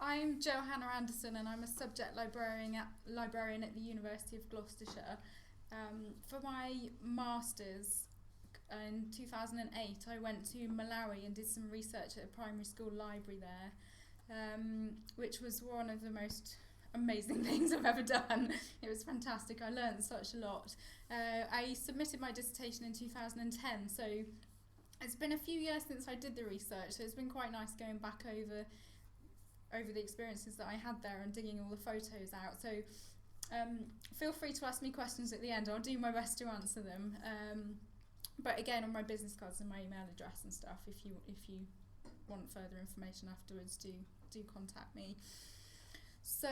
I'm Johanna Anderson and I'm a subject librarian at the University of Gloucestershire. For my Masters in 2008 I went to Malawi and did some research at a primary school library there, which was one of the most amazing things I've ever done. It was fantastic. I learned such a lot. I submitted my dissertation in 2010, so it's been a few years since I did the research, so it's been quite nice going back over the experiences that I had there and digging all the photos out. So feel free to ask me questions at the end. I'll do my best to answer them. But again, on my business cards and my email address and stuff, if you want further information afterwards, do contact me. So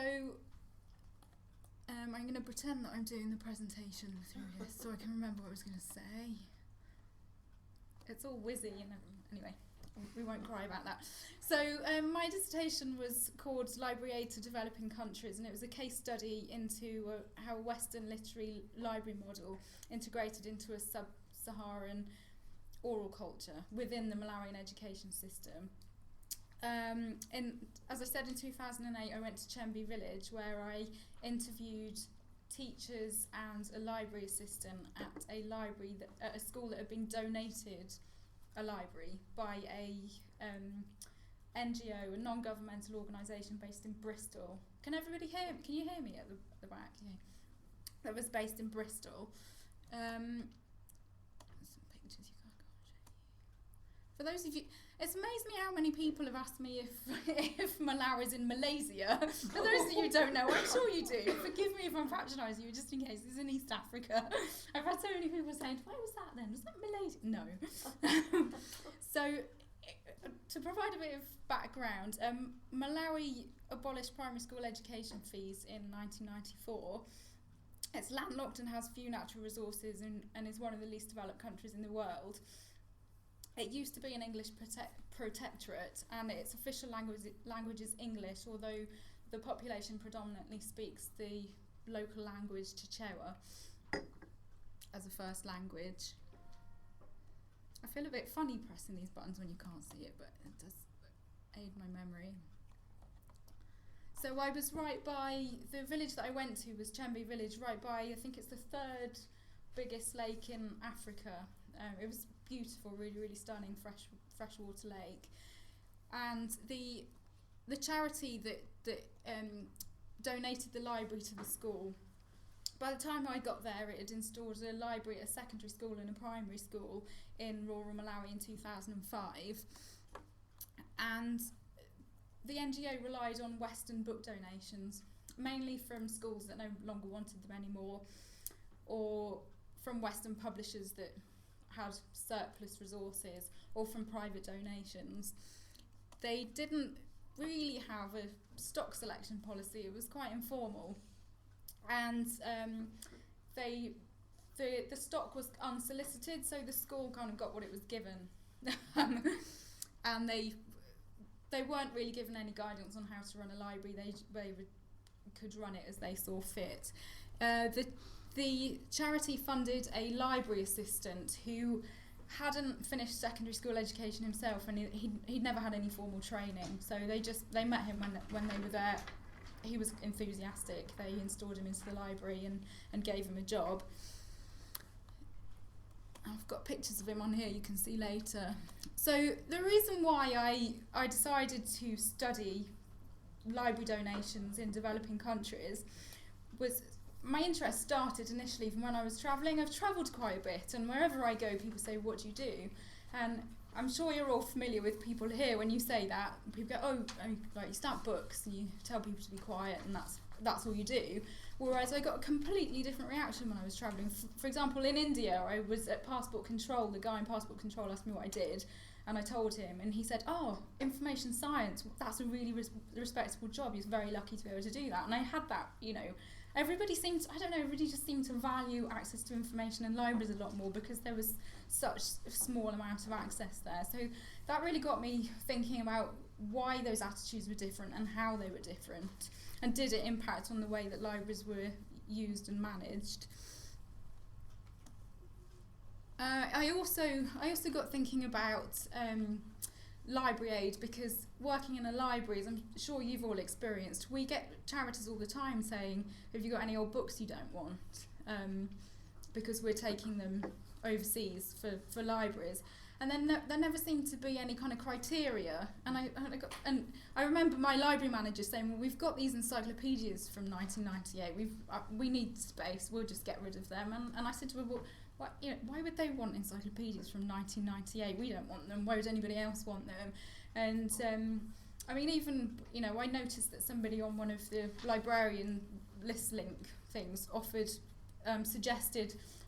I'm going to pretend that I'm doing the presentation through here so I can remember what I was going to say. It's all whizzy and anyway, we won't cry about that. So my dissertation was called Library Aid to Developing Countries, and it was a case study into how a Western literary library model integrated into a sub-Saharan oral culture within the Malawian education system. As I said, in 2008 I went to Chembe village where I interviewed teachers and a library assistant at a school that had been donated a library by a NGO, a non-governmental organisation based in Bristol. Can everybody hear me? Can you hear me at the back? Yeah. That was based in Bristol. Some pictures you can't go and show you. For those of you, it's amazed me how many people have asked me if Malawi's in Malaysia. For those of you who don't know, I'm sure you do. Forgive me if I'm patronising you, just in case. It's in East Africa. I've had so many people saying, where was that then? Was that Malaysia? No. So, to provide a bit of background, Malawi abolished primary school education fees in 1994. It's landlocked and has few natural resources and is one of the least developed countries in the world. It used to be an English protectorate, and its official language is English, although the population predominantly speaks the local language Chichewa as a first language. I feel a bit funny pressing these buttons when you can't see it, but it does aid my memory. So I was right by, the village that I went to was Chembe village, right by, I think it's the third biggest lake in Africa. It was beautiful, really, really stunning freshwater lake. And the charity that donated the library to the school, by the time I got there, it had installed a library at a secondary school and a primary school in rural Malawi in 2005. And the NGO relied on Western book donations, mainly from schools that no longer wanted them anymore, or from Western publishers that had surplus resources, or from private donations. They didn't really have a stock selection policy. It was quite informal, and the stock was unsolicited, so the school kind of got what it was given. And they weren't really given any guidance on how to run a library. They could run it as they saw fit. The charity funded a library assistant who hadn't finished secondary school education himself, and he'd never had any formal training. So they met him when they were there. He was enthusiastic. They installed him into the library and gave him a job. I've got pictures of him on here you can see later. So the reason why I decided to study library donations in developing countries was my interest started initially from when I was travelling. I've travelled quite a bit, and wherever I go people say, what do you do? And I'm sure you're all familiar with people here. When you say that, people go, oh, like you stamp books and you tell people to be quiet and that's all you do. Whereas I got a completely different reaction when I was travelling. For example, in India, I was at passport control. The guy in passport control asked me what I did, and I told him, and he said, oh, information science, that's a really respectable job. He was very lucky to be able to do that. And I had that, everybody just seemed to value access to information in libraries a lot more because there was such a small amount of access there. So that really got me thinking about why those attitudes were different and how they were different, and did it impact on the way that libraries were used and managed. I also got thinking about library aid, because working in a library, as I'm sure you've all experienced, we get charities all the time saying, have you got any old books you don't want? Because we're taking them overseas for libraries. And then there never seemed to be any kind of criteria. And I remember my library manager saying, well, we've got these encyclopedias from 1998. We need space. We'll just get rid of them. And I said to her, well, why would they want encyclopedias from 1998? We don't want them. Why would anybody else want them? And I mean, even, I noticed that somebody on one of the librarian list link things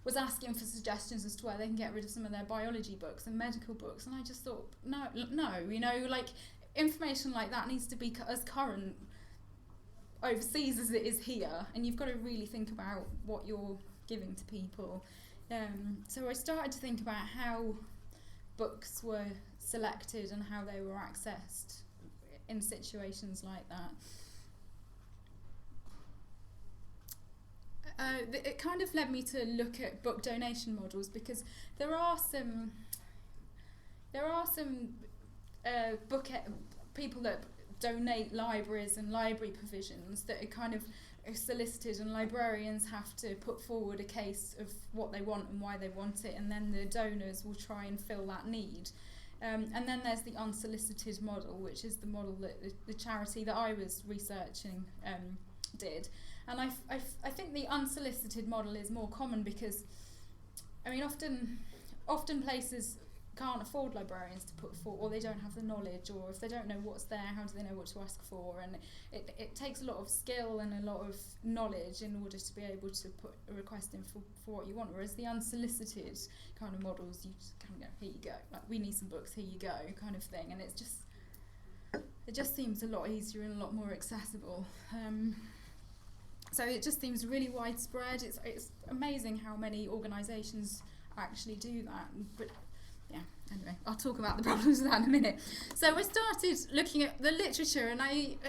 was asking for suggestions as to where they can get rid of some of their biology books and medical books, and I just thought, no, like, information like that needs to be as current overseas as it is here, and you've got to really think about what you're giving to people. So I started to think about how books were selected and how they were accessed in situations like that. It kind of led me to look at book donation models, because there are some people that donate libraries and library provisions that are kind of solicited, and librarians have to put forward a case of what they want and why they want it, and then the donors will try and fill that need. And then there's the unsolicited model, which is the model that the charity that I was researching did. And I think the unsolicited model is more common because, I mean, often places can't afford librarians to put forward, or they don't have the knowledge, or if they don't know what's there, how do they know what to ask for? And it takes a lot of skill and a lot of knowledge in order to be able to put a request in for what you want. Whereas the unsolicited kind of models, you just kind of go, here you go, like, we need some books, here you go, kind of thing. And it just seems a lot easier and a lot more accessible. So it just seems really widespread. It's amazing how many organisations actually do that. But yeah, anyway, I'll talk about the problems with that in a minute. So I started looking at the literature, and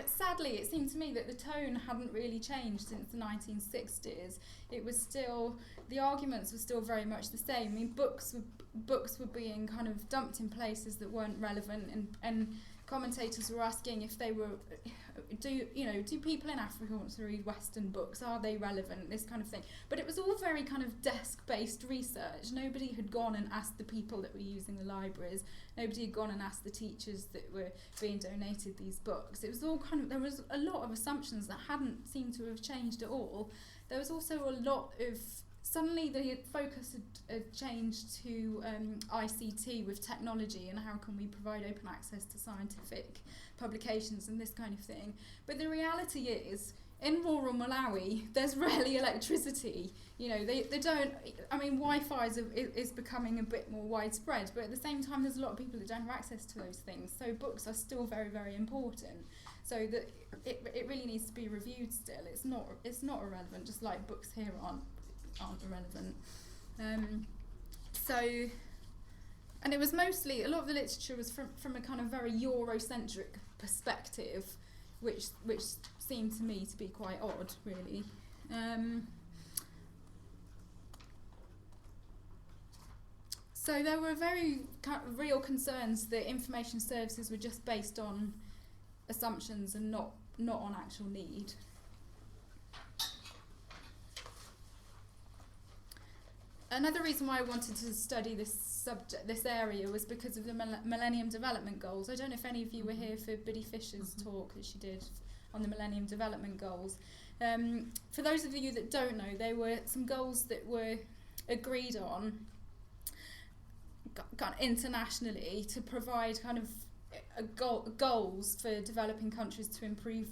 sadly it seemed to me that the tone hadn't really changed since the 1960s. It was still, the arguments were still very much the same. I mean, books were being kind of dumped in places that weren't relevant, and commentators were asking if they were, do people in Africa want to read Western books? Are they relevant? This kind of thing. But it was all very kind of desk-based research. Nobody had gone and asked the people that were using the libraries. Nobody had gone and asked the teachers that were being donated these books. It was all kind of, there was a lot of assumptions that hadn't seemed to have changed at all. There was also a lot of, suddenly the focus had changed to ICT with technology, and how can we provide open access to scientific publications and this kind of thing. But the reality is, in rural Malawi, there's rarely electricity. They don't, I mean, Wi-Fi is becoming a bit more widespread, but at the same time there's a lot of people that don't have access to those things. So books are still very, very important. So that it really needs to be reviewed still. It's not irrelevant, just like books here aren't irrelevant. And it was mostly, a lot of the literature was from a kind of very Eurocentric perspective, which seemed to me to be quite odd, really. So there were very real concerns that information services were just based on assumptions and not on actual need. Another reason why I wanted to study this area, was because of the Millennium Development Goals. I don't know if any of you were here for Biddy Fisher's talk that she did on the Millennium Development Goals. For those of you that don't know, there were some goals that were agreed on internationally to provide kind of goals for developing countries to improve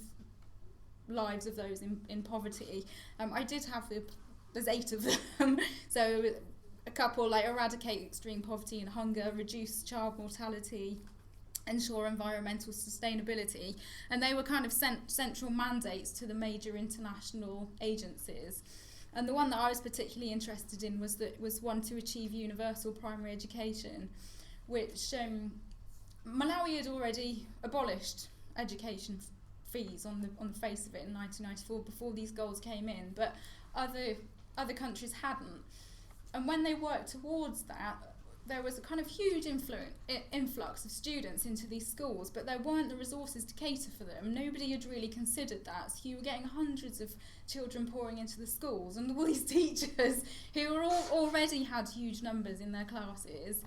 lives of those in poverty. I did have there's 8 of them. So a couple like eradicate extreme poverty and hunger, reduce child mortality, ensure environmental sustainability, and they were kind of central mandates to the major international agencies. And the one that I was particularly interested in was one to achieve universal primary education, which Malawi had already abolished education fees on the face of it in 1994 before these goals came in, but other countries hadn't. And when they worked towards that, there was a kind of huge influx of students into these schools, but there weren't the resources to cater for them. Nobody had really considered that. So you were getting hundreds of children pouring into the schools, and all these teachers who were already had huge numbers in their classes,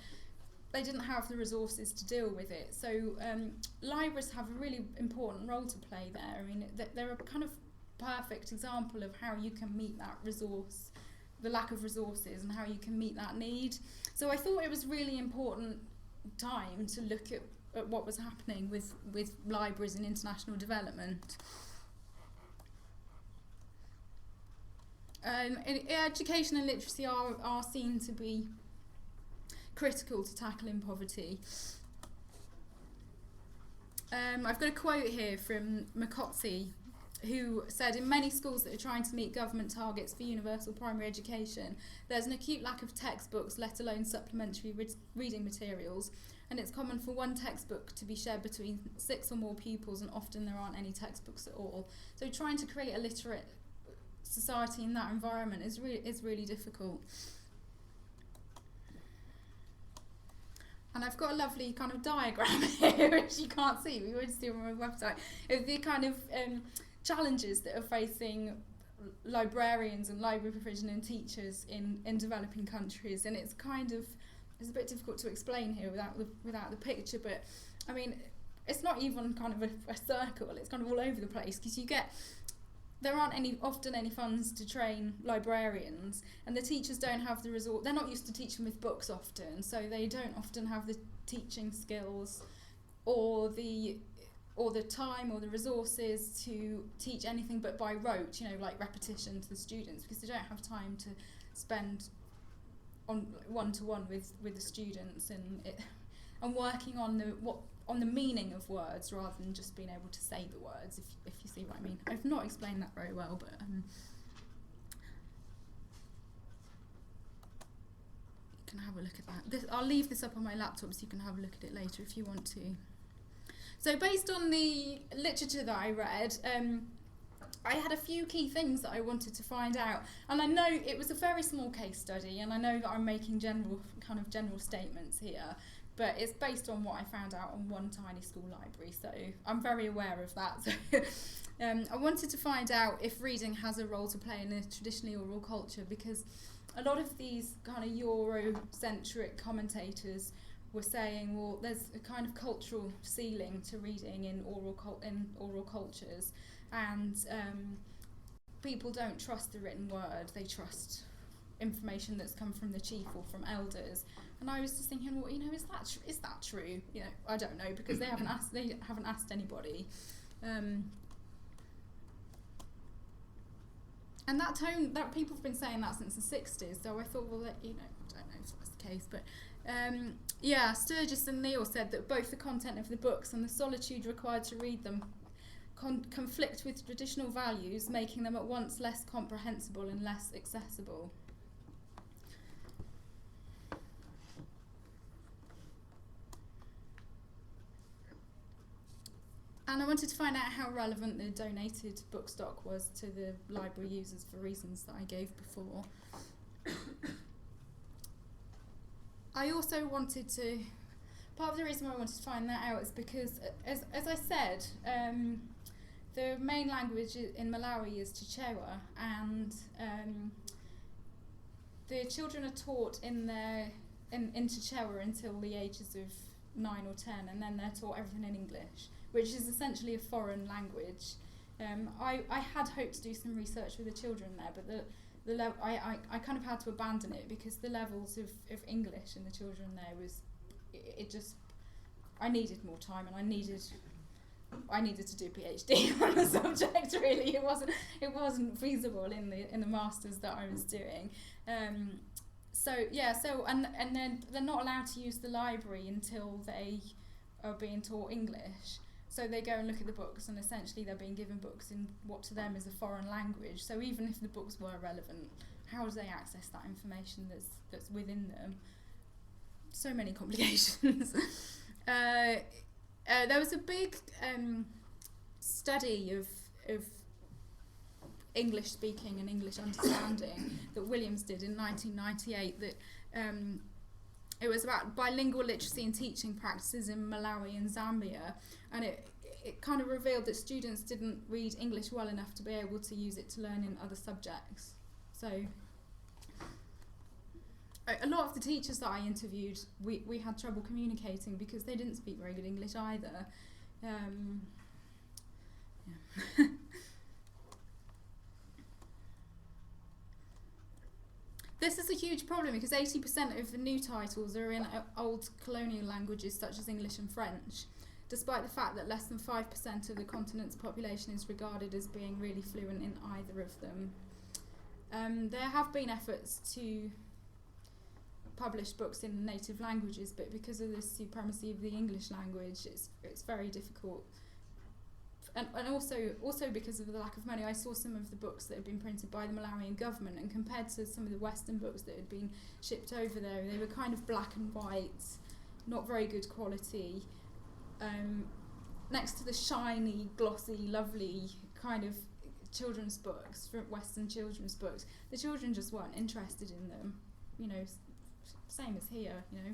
they didn't have the resources to deal with it. So libraries have a really important role to play there. I mean, they're a kind of perfect example of how you can meet that resource, the lack of resources, and how you can meet that need. So I thought it was really important time to look at what was happening with libraries in international development. Education and literacy are seen to be critical to tackling poverty. I've got a quote here from McCotsey, who said, in many schools that are trying to meet government targets for universal primary education, there's an acute lack of textbooks, let alone supplementary reading materials, and it's common for one textbook to be shared between 6 or more pupils, and often there aren't any textbooks at all. So trying to create a literate society in that environment is really difficult. And I've got a lovely kind of diagram here, which you can't see, we won't see on my website, of the kind of challenges that are facing librarians and library provision and teachers in developing countries. And it's a bit difficult to explain here without the picture, but I mean, it's not even kind of a circle, it's kind of all over the place, because there aren't often any funds to train librarians, and the teachers don't have the resource. They're not used to teaching with books often, so they don't often have the teaching skills or the time or the resources to teach anything but by rote, like repetition to the students, because they don't have time to spend on one-to-one with the students and working on the meaning of words rather than just being able to say the words, if you see what I mean. I've not explained that very well, but you can have a look at that. I'll leave this up on my laptop so you can have a look at it later if you want to. So based on the literature that I read, I had a few key things that I wanted to find out, and I know it was a very small case study, and I know that I'm making general statements here, but it's based on what I found out on one tiny school library, so I'm very aware of that. So, I wanted to find out if reading has a role to play in a traditionally oral culture, because a lot of these kind of Eurocentric commentators were saying, well, there's a kind of cultural ceiling to reading in oral cultures, and people don't trust the written word, they trust information that's come from the chief or from elders. And I was just thinking, well, is that true? I don't know, because they haven't asked anybody. And that people have been saying that since the 60s, so I thought, well, I don't know if that's the case, but Sturgis and Neal said that both the content of the books and the solitude required to read them conflict with traditional values, making them at once less comprehensible and less accessible. And I wanted to find out how relevant the donated book stock was to the library users for reasons that I gave before. I also wanted to, part of the reason why I wanted to find that out is because, as I said, the main language in Malawi is Chichewa, and the children are taught in Chichewa until the ages of 9 or 10, and then they're taught everything in English, which is essentially a foreign language. I had hoped to do some research with the children there, but I kind of had to abandon it because the levels of English in the children there I needed more time, and I needed to do a PhD on the subject. Really, it wasn't feasible in the masters that I was doing. And then they're not allowed to use the library until they are being taught English. So they go and look at the books, and essentially they're being given books in what to them is a foreign language. So even if the books were relevant, how do they access that information that's within them? So many complications. There was a big study of English speaking and English understanding that Williams did in 1998 that it was about bilingual literacy and teaching practices in Malawi and Zambia, and it kind of revealed that students didn't read English well enough to be able to use it to learn in other subjects. So a lot of the teachers that I interviewed, we had trouble communicating because they didn't speak very good English either. Yeah. This is a huge problem because 80% of the new titles are in old colonial languages such as English and French, despite the fact that less than 5% of the continent's population is regarded as being really fluent in either of them. There have been efforts to publish books in native languages, but because of the supremacy of the English language, it's very difficult. And also because of the lack of money, I saw some of the books that had been printed by the Malawian government, and compared to some of the Western books that had been shipped over there, they were kind of black and white, not very good quality. Next to the shiny, glossy, lovely kind of children's books, Western children's books, the children just weren't interested in them, you know, same as here, you know.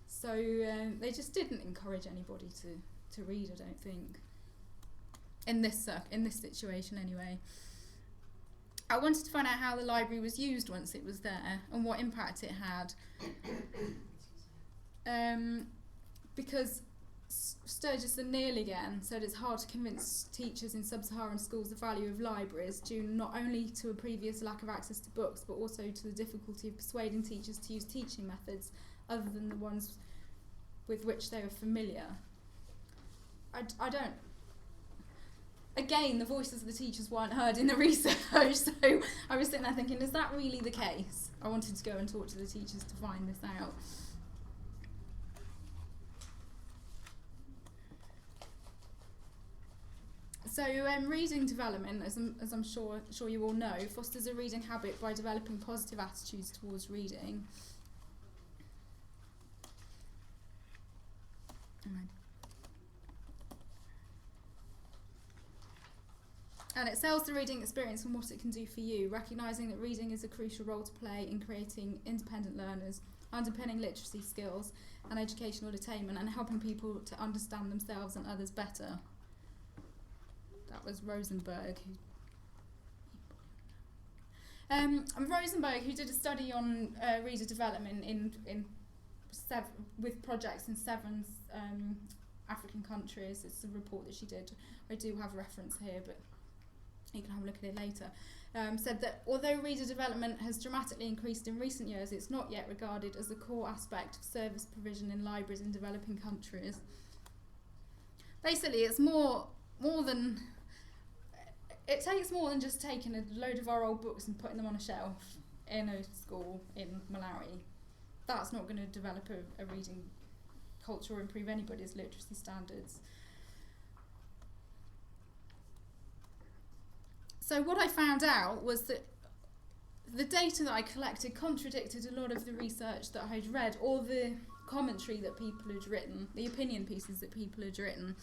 So they just didn't encourage anybody to read, I don't think. In this situation anyway. I wanted to find out how the library was used once it was there and what impact it had. Because Sturgis and Neil again said it's hard to convince teachers in sub-Saharan schools the value of libraries, due not only to a previous lack of access to books, but also to the difficulty of persuading teachers to use teaching methods other than the ones with which they were familiar. I don't... Again, the voices of the teachers weren't heard in the research, so I was sitting there thinking, is that really the case? I wanted to go and talk to the teachers to find this out. So reading development, as I'm sure you all know, fosters a reading habit by developing positive attitudes towards reading. And it sells the reading experience and what it can do for you, recognising that reading is a crucial role to play in creating independent learners, underpinning literacy skills and educational attainment, and helping people to understand themselves and others better. That was Rosenberg. Rosenberg, who did a study on reader development with projects in 7 African countries. It's a report that she did. I do have a reference here, but you can have a look at it later, said that although reader development has dramatically increased in recent years, it's not yet regarded as a core aspect of service provision in libraries in developing countries. Basically, it's more than... It takes more than just taking a load of our old books and putting them on a shelf in a school in Malawi. That's not going to develop a reading culture or improve anybody's literacy standards. So what I found out was that the data that I collected contradicted a lot of the research that I had read, or the commentary that people had written, the opinion pieces that people had written.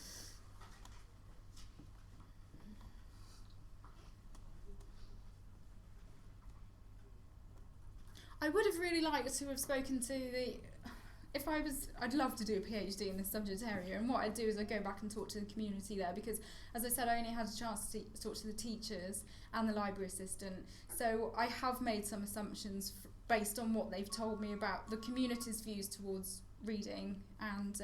I would have really liked to have spoken to I'd love to do a PhD in this subject area, and what I'd do is I'd go back and talk to the community there, because as I said, I only had a chance to talk to the teachers and the library assistant, so I have made some assumptions based on what they've told me about the community's views towards reading and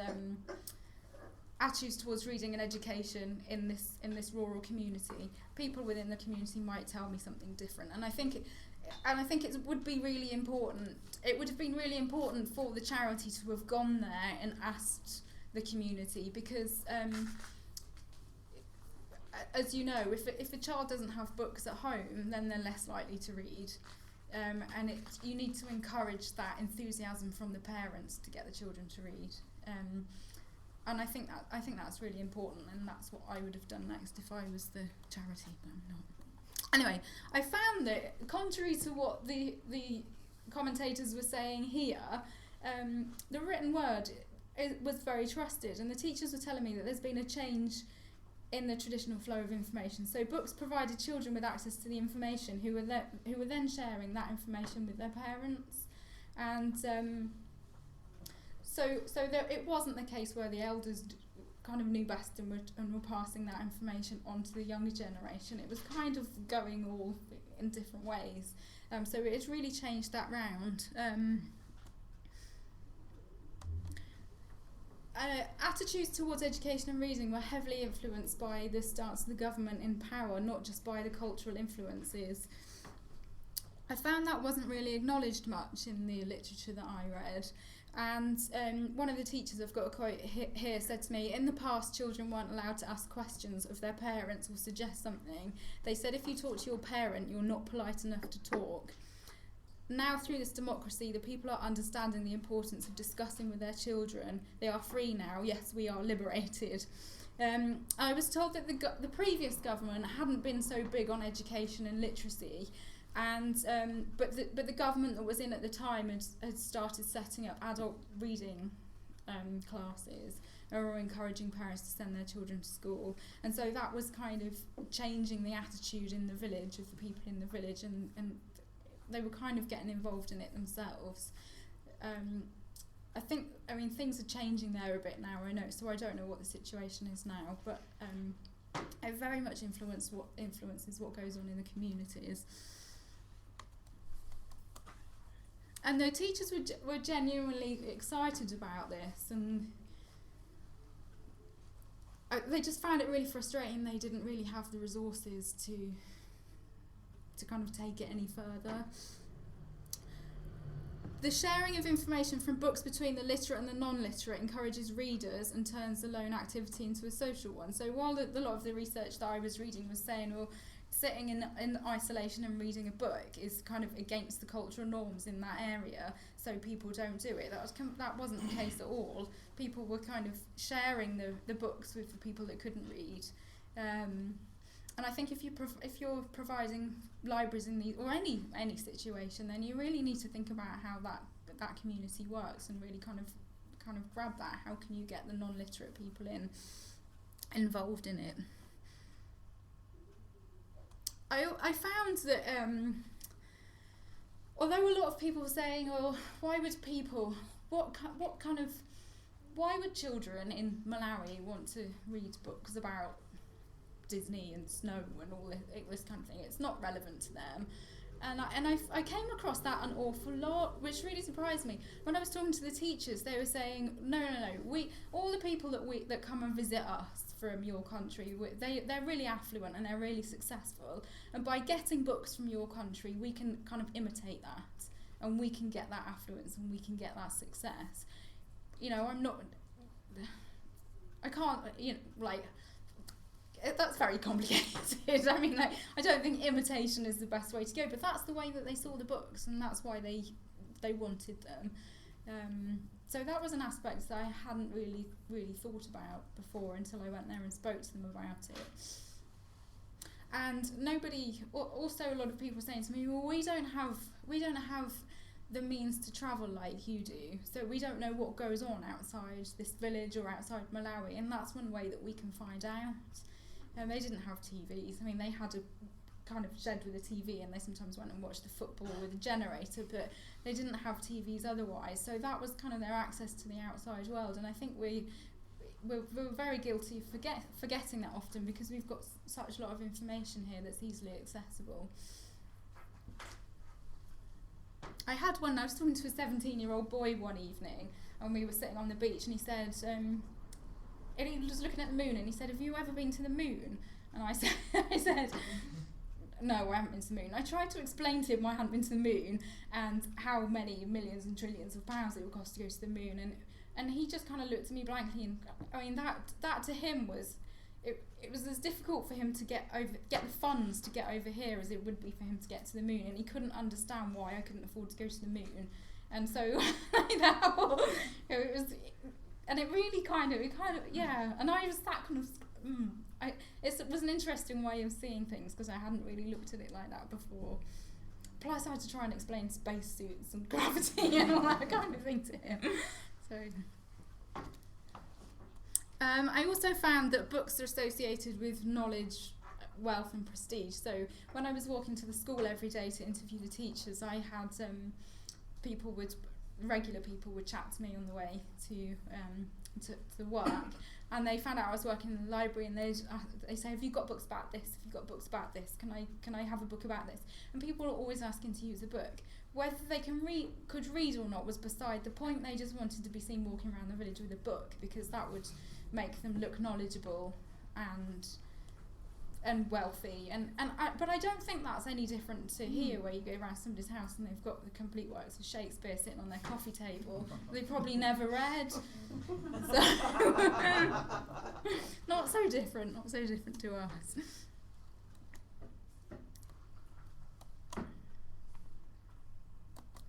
attitudes towards reading and education in this rural community. People within the community might tell me something different, and I think it would be really important. It would have been really important for the charity to have gone there and asked the community, because, as you know, if a child doesn't have books at home, then they're less likely to read, and you need to encourage that enthusiasm from the parents to get the children to read. And I think that's really important, and that's what I would have done next if I was the charity, but I'm not. Anyway, I found that, contrary to what the commentators were saying here, the written word was very trusted, and the teachers were telling me that there's been a change in the traditional flow of information. So books provided children with access to the information, who were then sharing that information with their parents, and it wasn't the case where the elders kind of knew best and were passing that information on to the younger generation. It was kind of going all in different ways. So it has really changed that round. Attitudes towards education and reading were heavily influenced by the stance of the government in power, not just by the cultural influences. I found that wasn't really acknowledged much in the literature that I read. And one of the teachers, I've got a quote here, said to me, in the past children weren't allowed to ask questions of their parents or suggest something. They said if you talk to your parent, you're not polite enough to talk. Now through this democracy, the people are understanding the importance of discussing with their children. They are free now. Yes, we are liberated. I was told that the previous government hadn't been so big on education and literacy, and but the government that was in at the time had started setting up adult reading classes, or encouraging parents to send their children to school, and so that was kind of changing the attitude in the village of the people in the village, and they were kind of getting involved in it themselves. I mean, things are changing there a bit now, I know, so I don't know what the situation is now, but it very much influences what goes on in the communities. And the teachers were genuinely excited about this, and they just found it really frustrating. They didn't really have the resources to kind of take it any further. The sharing of information from books between the literate and the non-literate encourages readers and turns the lone activity into a social one. So while a lot of the research that I was reading was saying, well, sitting in isolation and reading a book is kind of against the cultural norms in that area, so people don't do it. That wasn't the case at all. People were kind of sharing the books with the people that couldn't read. And I think if you're providing libraries in these, or any situation, then you really need to think about how that community works and really kind of grab that. How can you get the non-literate people involved in it? I found that although a lot of people were saying, "Oh, why would children in Malawi want to read books about Disney and snow and all this kind of thing? It's not relevant to them." And I came across that an awful lot, which really surprised me. When I was talking to the teachers, they were saying, no, all the people that come and visit us from your country, they're really affluent and they're really successful, and by getting books from your country, we can kind of imitate that, and we can get that affluence and we can get that success. I can't, that's very complicated. I mean, I don't think imitation is the best way to go, but that's the way that they saw the books, and that's why they wanted them. So that was an aspect that I hadn't really thought about before until I went there and spoke to them about it. And also a lot of people saying to me, well, we don't have the means to travel like you do, so we don't know what goes on outside this village or outside Malawi, and that's one way that we can find out. They didn't have TVs. I mean, they had a kind of shed with a TV, and they sometimes went and watched the football with a generator, but they didn't have TVs otherwise. So that was kind of their access to the outside world, and I think we're very guilty of forgetting that often, because we've got such a lot of information here that's easily accessible. I was talking to a 17-year-old boy one evening, and we were sitting on the beach, and he said, and he was looking at the moon, and he said, "Have you ever been to the moon?" And I said, "No, I haven't been to the moon." I tried to explain to him I hadn't been to the moon and how many millions and trillions of pounds it would cost to go to the moon, and he just kind of looked at me blankly, and I mean that to him was it was as difficult for him to get the funds to get over here as it would be for him to get to the moon, and he couldn't understand why I couldn't afford to go to the moon. And so it was, and it really kind of yeah, and I was that kind of it was an interesting way of seeing things, because I hadn't really looked at it like that before. Plus I had to try and explain spacesuits and gravity and all that kind of thing to him. So I also found that books are associated with knowledge, wealth and prestige. So when I was walking to the school every day to interview the teachers, I had people would regular people would chat to me on the way to the work, and they found out I was working in the library, and they say, have you got books about this? Have you got books about this? Can I have a book about this? And people are always asking to use a book. Whether they could read or not was beside the point. They just wanted to be seen walking around the village with a book, because that would make them look knowledgeable and wealthy. But I don't think that's any different to here, where you go around somebody's house and they've got the complete works of Shakespeare sitting on their coffee table. They probably never read. So not so different to us.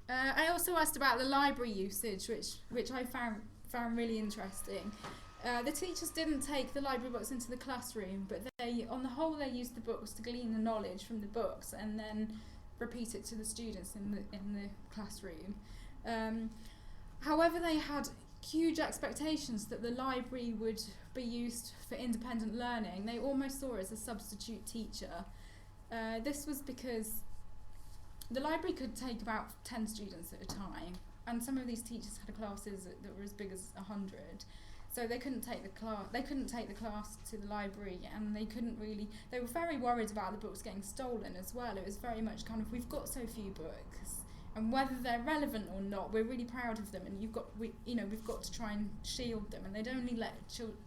I also asked about the library usage, which I found really interesting. The teachers didn't take the library books into the classroom, but on the whole, they used the books to glean the knowledge from the books and then repeat it to the students in the classroom. However, they had huge expectations that the library would be used for independent learning. They almost saw it as a substitute teacher. This was because the library could take about 10 students at a time, and some of these teachers had classes that were as big as 100. So they couldn't take the class to the library, and they were very worried about the books getting stolen as well. It was very much kind of, we've got so few books, and whether they're relevant or not, we're really proud of them, and we've got to try and shield them, and they'd only let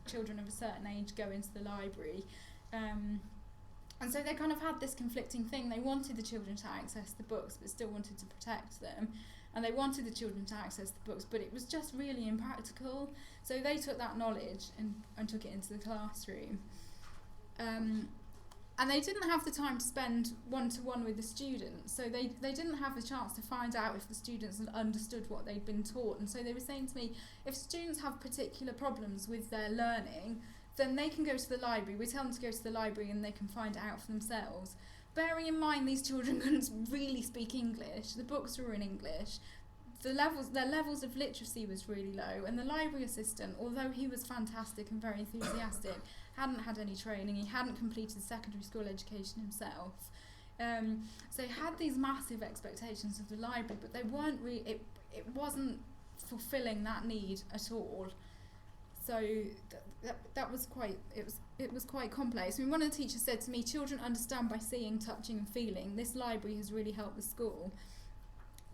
children of a certain age go into the library. And so they kind of had this conflicting thing. They wanted the children to access the books, but still wanted to protect them. And they wanted the children to access the books, but it was just really impractical. So they took that knowledge and took it into the classroom. And they didn't have the time to spend one-to-one with the students. So they didn't have the chance to find out if the students had understood what they'd been taught. And so they were saying to me, if students have particular problems with their learning, then they can go to the library. We tell them to go to the library and they can find it out for themselves. Bearing in mind these children couldn't really speak English, the books were in English, their levels of literacy was really low, and the library assistant, although he was fantastic and very enthusiastic, hadn't had any training, he hadn't completed secondary school education himself. So he had these massive expectations of the library, but they weren't it wasn't fulfilling that need at all. So that was it was quite complex. I mean, one of the teachers said to me, children understand by seeing, touching and feeling. This library has really helped the school.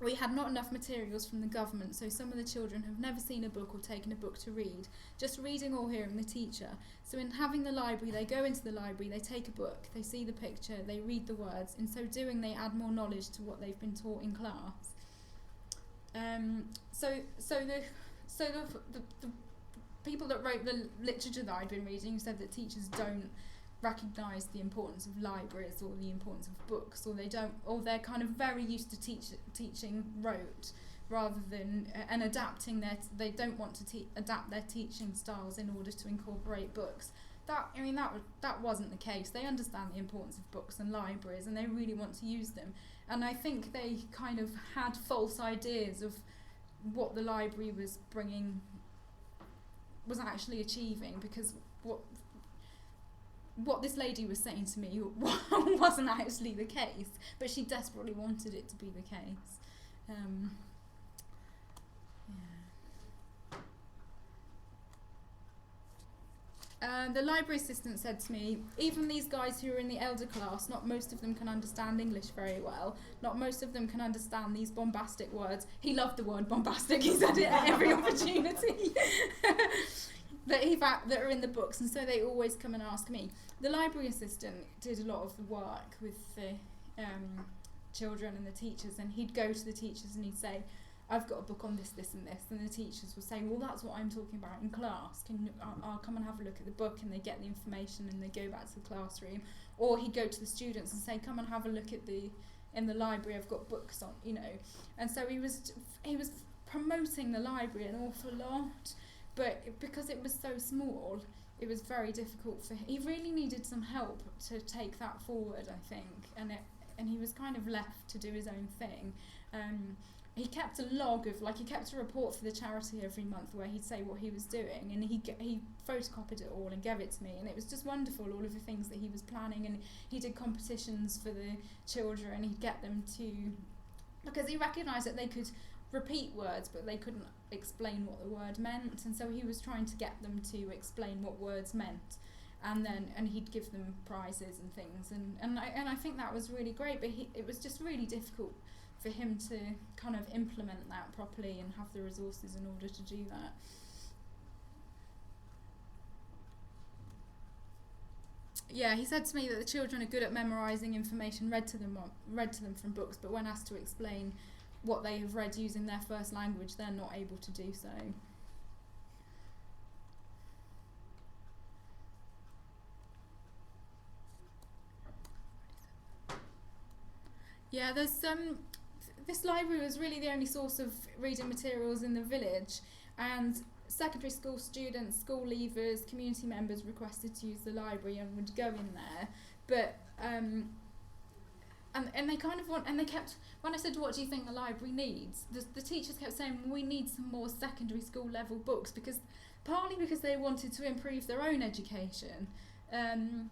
We had not enough materials from the government, so some of the children have never seen a book or taken a book to read, just reading or hearing the teacher. So in having the library, they go into the library, they take a book, they see the picture, they read the words. In so doing, they add more knowledge to what they've been taught in class. So the people that wrote the literature that I'd been reading said that teachers don't recognise the importance of libraries or the importance of books, or they're kind of very used to teaching rote rather than and adapting they don't want to adapt their teaching styles in order to incorporate books. That wasn't the case. They understand the importance of books and libraries, and they really want to use them. And I think they kind of had false ideas of what the library was actually achieving, because what this lady was saying to me wasn't actually the case, but she desperately wanted it to be the case. The library assistant said to me, even these guys who are in the elder class, not most of them can understand English very well. Not most of them can understand these bombastic words. He loved the word bombastic. He said it at every opportunity. that are in the books, and so they always come and ask me. The library assistant did a lot of the work with the children and the teachers, and he'd go to the teachers and he'd say, I've got a book on this, this and this, and the teachers would say, well, that's what I'm talking about in class. I'll come and have a look at the book, and they get the information and they go back to the classroom. Or he'd go to the students and say, come and have a look in the library, I've got books on, And so he was promoting the library an awful lot, but because it was so small, it was very difficult for him. He really needed some help to take that forward, I think, and he was kind of left to do his own thing. He kept a log of, he kept a report for the charity every month where he'd say what he was doing, and he photocopied it all and gave it to me, and it was just wonderful, all of the things that he was planning. And he did competitions for the children, he'd get them to, because he recognised that they could repeat words, but they couldn't explain what the word meant, and so he was trying to get them to explain what words meant, and he'd give them prizes and things, and I think that was really great, but it was just really difficult for him to kind of implement that properly and have the resources in order to do that. Yeah, he said to me that the children are good at memorising information read to them from books, but when asked to explain what they have read using their first language, they're not able to do so. Yeah, there's this library was really the only source of reading materials in the village, and secondary school students, school leavers, community members requested to use the library and would go in there, but and they kind of they kept, when I said, what do you think the library needs, the teachers kept saying, we need some more secondary school level books, partly because they wanted to improve their own education, and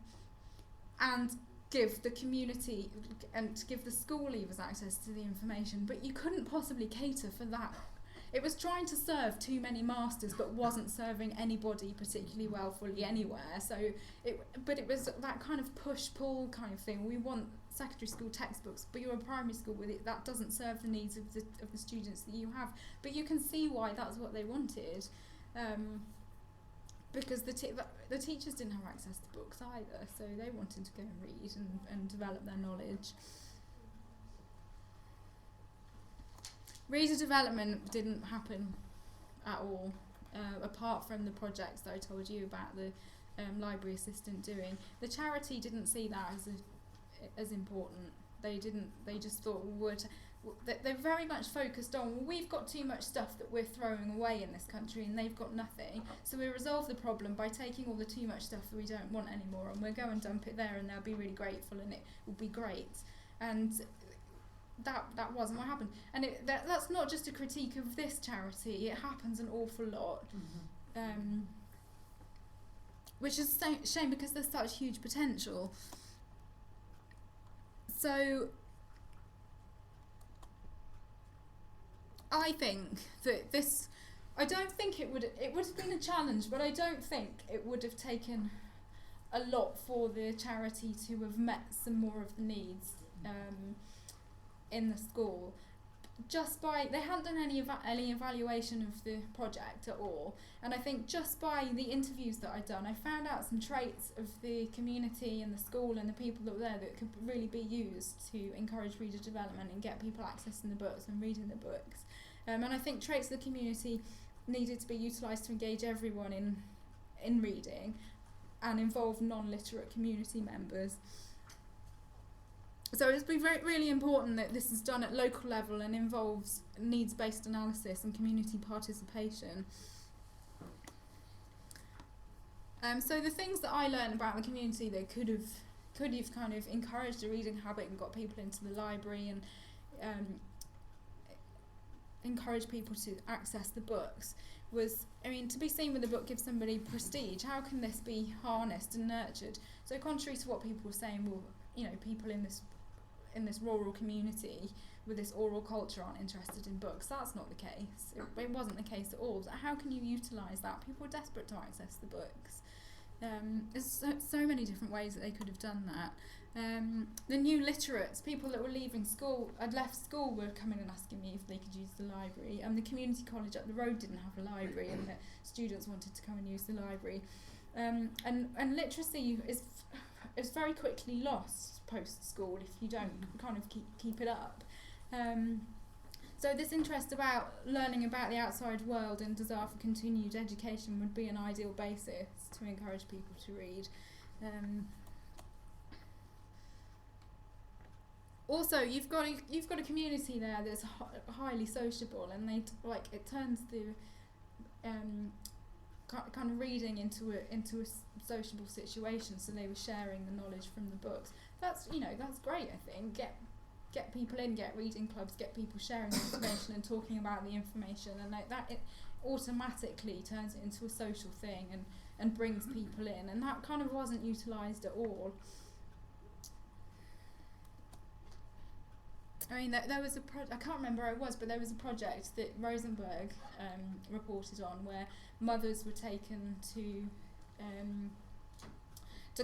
give the community and to give the school leavers access to the information, but you couldn't possibly cater for that. It was trying to serve too many masters, but wasn't serving anybody particularly well fully anywhere. So it was that kind of push-pull kind of thing. We want secondary school textbooks, but you're a primary school with it. That doesn't serve the needs of the students that you have. But you can see why that's what they wanted, because the teachers didn't have access to books either, so they wanted to go and read and develop their knowledge. Reader development didn't happen at all, apart from the projects that I told you about the library assistant doing. The charity didn't see that as important. They just thought they're very much focused on, well, we've got too much stuff that we're throwing away in this country and they've got nothing, so we resolve the problem by taking all the too much stuff that we don't want anymore, and we'll go and dump it there and they'll be really grateful and it will be great. And that wasn't what happened, and that's not just a critique of this charity. It happens an awful lot, which is a shame because there's such huge potential. So I think that I don't think it would have been a challenge, but I don't think it would have taken a lot for the charity to have met some more of the needs in the school. They hadn't done any evaluation of the project at all, and I think just by the interviews that I'd done, I found out some traits of the community and the school and the people that were there that could really be used to encourage reader development and get people accessing the books and reading the books. And I think traits of the community needed to be utilised to engage everyone in reading and involve non-literate community members. So it's been really important that this is done at local level and involves needs-based analysis and community participation. So the things that I learned about the community that could have kind of encouraged a reading habit and got people into the library and encourage people to access the books was, to be seen with a book gives somebody prestige. How can this be harnessed and nurtured? So contrary to what people were saying, well, people in this rural community with this oral culture aren't interested in books. That's not the case. It wasn't the case at all. So how can you utilise that? People are desperate to access the books. There's so many different ways that they could have done that. The new literates, people that were leaving school, had left school, were coming and asking me if they could use the library. And the community college up the road didn't have a library, and the students wanted to come and use the library. And literacy is very quickly lost post school if you don't kind of keep it up. So this interest about learning about the outside world and desire for continued education would be an ideal basis to encourage people to read. Also, you've got a community there that's highly sociable, and it turns the kind of reading into a sociable situation. So they were sharing the knowledge from the books. That's great. I think get people in, get reading clubs, get people sharing the information and talking about the information, and it automatically turns it into a social thing and brings people in, and that kind of wasn't utilised at all. I mean, there was I can't remember where it was, but there was a project that Rosenberg reported on where mothers were taken to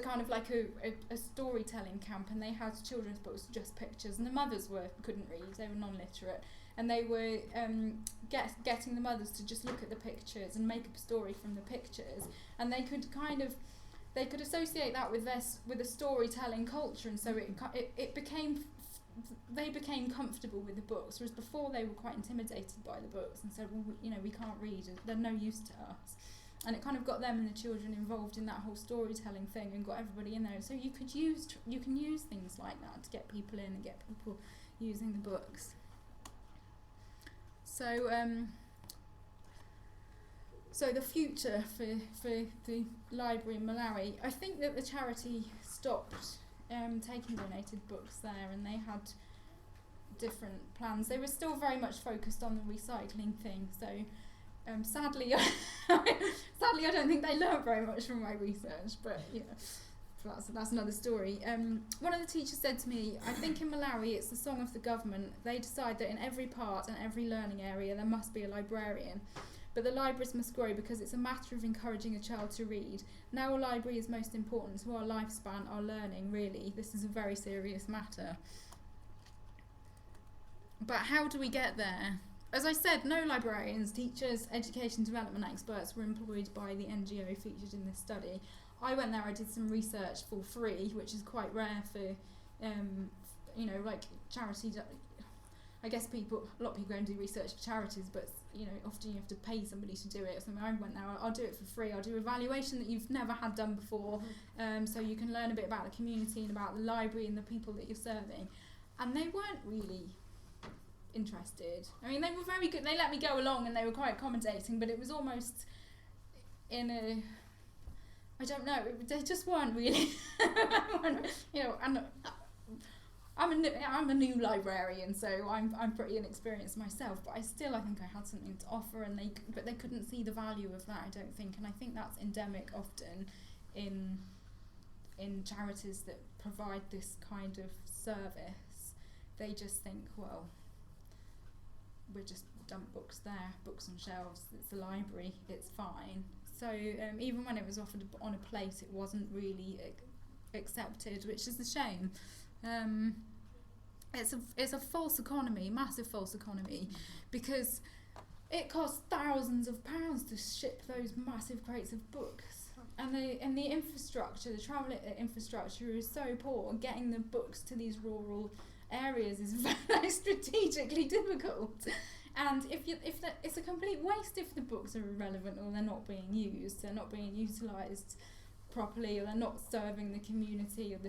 kind of like a storytelling camp, and they had children's books, just pictures, and the mothers couldn't read, they were non-literate, and they were getting the mothers to just look at the pictures and make up a story from the pictures, and they could associate that with a storytelling culture, and so it became they became comfortable with the books, whereas before they were quite intimidated by the books and said, well, we can't read, they're no use to us. And it kind of got them and the children involved in that whole storytelling thing and got everybody in there. So you can use things like that to get people in and get people using the books. So so the future for the library in Malawi, I think that the charity stopped taking donated books there, and they had different plans. They were still very much focused on the recycling thing, so sadly I don't think they learned very much from my research, but that's another story. One of the teachers said to me, I think in Malawi it's the song of the government. They decide that in every part and every learning area there must be a librarian. But the libraries must grow because it's a matter of encouraging a child to read. Now a library is most important to our lifespan, our learning, really. This is a very serious matter. But how do we get there? As I said, no librarians, teachers, education development experts were employed by the NGO featured in this study. I went there, I did some research for free, which is quite rare for, like charity. I guess a lot of people go and do research for charities, but often you have to pay somebody to do it or something. I went there, I'll do it for free. I'll do evaluation that you've never had done before, so you can learn a bit about the community and about the library and the people that you're serving. And they weren't really interested. I mean, they were very good. They let me go along and they were quite accommodating, but it was almost I don't know, they just weren't really, and I'm a new librarian, so I'm pretty inexperienced myself, but I think I had something to offer, but they couldn't see the value of that, I don't think, and I think that's endemic often in charities that provide this kind of service. They just think, well, we just dump books there, books on shelves, it's a library, it's fine. So even when it was offered on a plate, it wasn't really accepted, which is a shame. It's a false economy, massive false economy, because it costs thousands of pounds to ship those massive crates of books, and the infrastructure, the travel infrastructure is so poor. Getting the books to these rural areas is very strategically difficult, and it's a complete waste if the books are irrelevant or they're not being used, they're not being utilised properly, or they're not serving the community or the